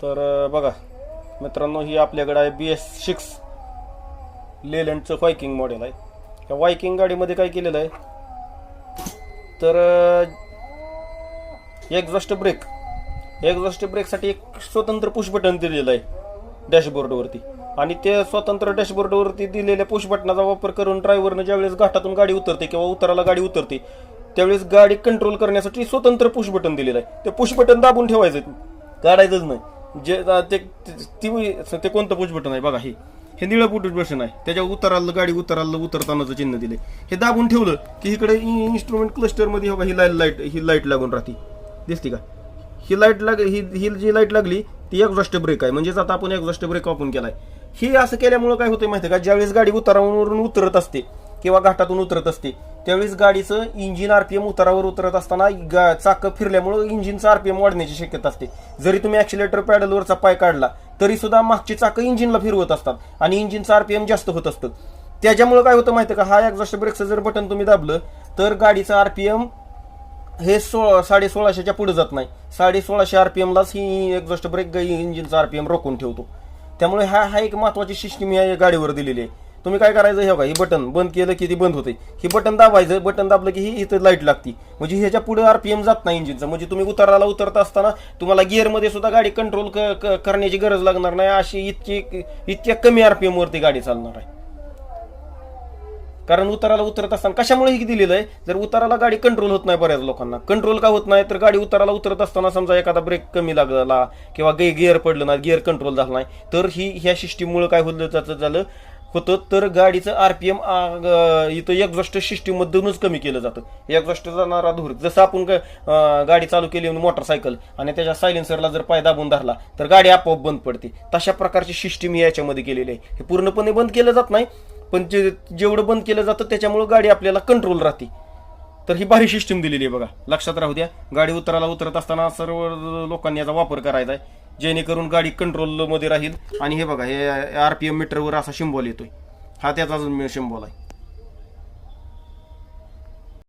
तर बघा मित्रांनो, ही आपल्याकडे आहे BS6 लेलँडचं वायकिंग मॉडेल आहे. या वायकिंग गाडीमध्ये काय केलेलं आहे तर एक्झॉस्ट ब्रेकसाठी एक स्वतंत्र पुश बटन दिलेलं आहे डॅशबोर्डवरती. आणि ते स्वतंत्र डॅशबोर्डवरती दिलेल्या पुश बटनाचा वापर करून ड्रायव्हरनं ज्यावेळेस घाटातून गाडी उतरते किंवा उतराला गाडी उतरते त्यावेळेस गाडी कंट्रोल करण्यासाठी स्वतंत्र पुश बटन दिलेलं आहे. ते पुश बटन दाबून ठेवायचं, काढायचंच नाही. जे ते कोणतं पुश बटन आहे बघा, हे निळं पुश बटन आहे. त्याच्या गाडी उतरतानाचं चिन्ह दिले. हे दाबून ठेवलं की इकडे इन्स्ट्रुमेंट क्लस्टरमध्ये हो ही लाईट लागून राहते, दिसते का? ही जी लाईट लागली ती एक्झॉस्ट ब्रेक आहे. म्हणजेच आता आपण एक्झॉस्ट ब्रेक ऑपन केलाय. ही असं केल्यामुळे काय होतं माहिती का, ज्यावेळेस गाडी उतारावरून उतरत असते किंवा घाटातून उतरत असते त्यावेळेस गाडीचं इंजिन RPM उतारावर उतरत असताना चाक फिरल्यामुळे इंजिनचं RPM वाढण्याची शक्यता असते. जरी तुम्ही ऍक्सिलेटर पॅडलवरचा पाय काढला तरी सुद्धा मागची चाकं इंजिनला फिरवत असतात आणि इंजिनचं RPM जास्त होत असतं. त्याच्यामुळे काय होतं माहिती का, हा एक्झॉस्ट ब्रेकचं जर बटन तुम्ही दाबलं तर गाडीचं RPM हे 1650च्या पुढे जात नाही. 1650 RPMलाच ही एक्झॉस्ट ब्रेक इंजिनचा RPM रोखून ठेवतो. त्यामुळे हा एक महत्वाची सिस्टीम या गाडीवर दिलेली आहे. तुम्ही काय करायचं, हे बघा, ही बटन बंद केलं की ती बंद होते. ही बटन दाबायचं, बटन दाबलं की ही इथं लाईट लागती. म्हणजे ह्याच्या पुढे RPM जात नाही इंजिनचं. म्हणजे तुम्ही उतरत असताना तुम्हाला गिअरमध्ये सुद्धा गाडी कंट्रोल करण्याची गरज लागणार नाही. अशी इतक्या कमी RPM वरती गाडी चालणार आहे. कारण उतरत असताना कशामुळे ही दिलेलं आहे, जर उताराला गाडी कंट्रोल होत नाही, बऱ्याच लोकांना कंट्रोल का होत नाही तर गाडी उतराला उतरत असताना समजा एखादा ब्रेक कमी लागला किंवा गिअर पडलं नाही, गिअर कंट्रोल झाला नाही तर ह्या सिस्टीममुळे काय होतं तर गाडीचं RPM इथं एक्झॉस्ट सिस्टीम मधूनच कमी केलं जातं. एक्झॉस्ट जाणारा धूर, जसं आपण गाडी चालू केली मोटरसायकल आणि त्याच्या सायलेन्सरला जर पाय दाबून धरला तर गाडी आपोआप बंद पडते. तशा प्रकारची सिस्टीम याच्यामध्ये केलेली आहे. हे पूर्णपणे बंद केलं जात नाही, पण जेवढं बंद केलं जातं त्याच्यामुळे गाडी आपल्याला कंट्रोल राहते. तर ही भारी सिस्टीम दिलेली आहे बघा. लक्षात राहू द्या, गाडी उतरत असताना सर्व लोकांनी याचा वापर करायचा आहे जेणेकरून गाडी कंट्रोल मध्ये राहील. आणि हे बघा, हे RPM मीटरवर असा सिम्बॉल येतोय, हा त्याचा सिम्बॉल आहे.